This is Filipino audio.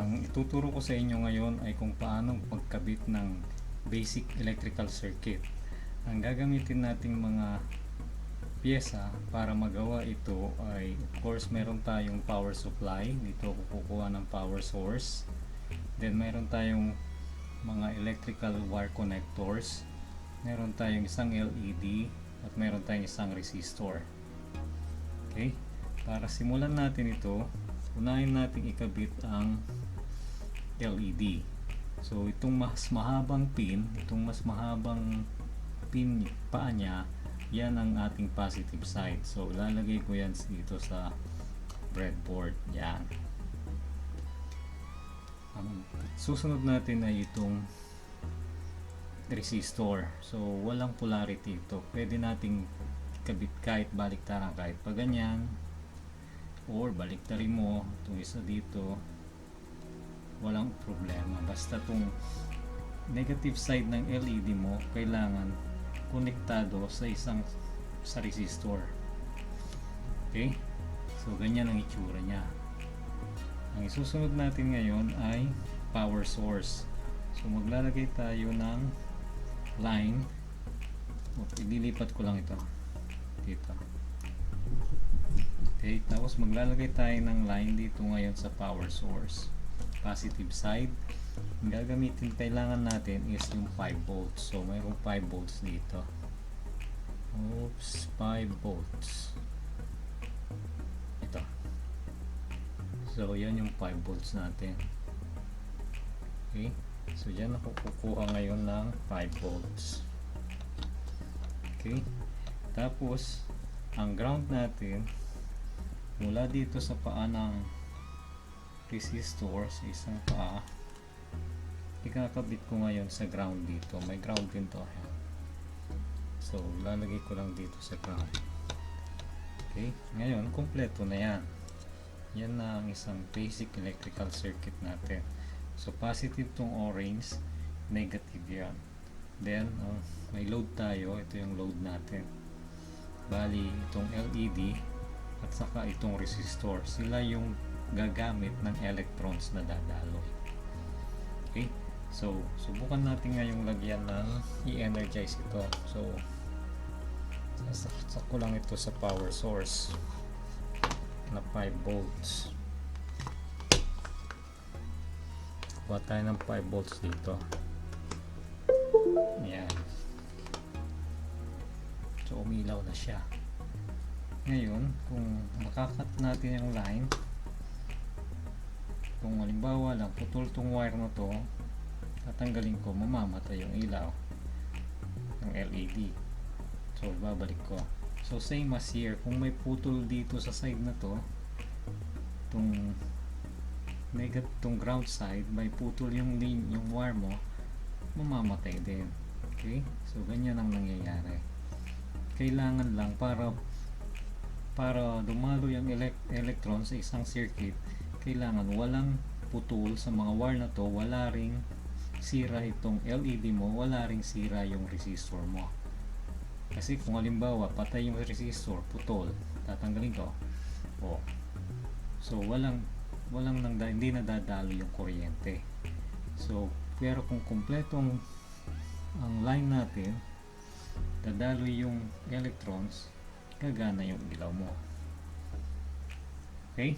Ang ituturo ko sa inyo ngayon ay kung paano magkabit ng basic electrical circuit. Ang gagamitin nating mga pyesa para magawa ito ay, of course, meron tayong power supply. Dito ako kukuha ng power source. Then meron tayong mga electrical wire connectors. Meron tayong isang LED at meron tayong isang resistor. Okay? Para simulan natin ito, unahin natin ikabit ang LED. So itong mas mahabang pin, paa niya, yan ang ating positive side. So lalagay ko yan dito sa breadboard. Yan. Ang susunod natin ay itong resistor. So walang polarity ito. Pwede nating ikabit kahit baliktaran, kahit pa ganyan, or baliktarin mo itong isa dito, walang problema. Basta itong negative side ng LED mo kailangan konektado sa resistor. Okay? So ganyan ang itsura niya. Ang isusunod natin ngayon ay power source. So maglalagay tayo ng line. Ililipat ko lang ito dito. Okay, tapos maglalagay tayo ng line dito ngayon sa power source, positive side. Ang gagamitin kailangan natin is yung 5 volts. So mayroong 5 volts dito. Oops, 5 volts. Ito. So yan yung 5 volts natin. Okay, so dyan ako kukuha ngayon ng 5 volts. Okay, tapos ang ground natin mula dito sa paa ng resistor, sa isang paa, ikakabit ko ngayon sa ground dito. May ground din to. So lalagay ko lang dito sa ground. Okay, ngayon kompleto na yan. Yan na ang isang basic electrical circuit natin. So positive tong orange, negative yan. Then may load tayo. Ito yung load natin. Bali itong LED at saka itong resistor, sila yung gagamit ng electrons na dadaloy. Okay, so subukan natin ngayong lagyan ng i-energize ito. So sasaksak ko lang ito sa power source na 5 volts. Kuha tayo ng 5 volts dito. Ayan. So umilaw na siya. Ngayon, kung makakat natin yung line, kung halimbawa lang putol tong wire na to, tatanggalin ko, mamamatay yung ilaw ng LED. So babalik ko. So same as here, kung may putol dito sa side na to, tong ground side, may putol yung wire mo, mamamatay din. Okay, so ganyan ang nangyayari. Kailangan lang para dumalo yung electron sa isang circuit, kailangan walang putol sa mga wire na to, wala ring sira itong LED mo, wala ring sira yung resistor mo. Kasi kung halimbawa patay yung resistor, putol, tatanggalin ko. So hindi nadadalo yung kuryente. So pero kung kumpleto ang line natin, dadaloy yung electrons, gagana yung ilaw mo. Okay?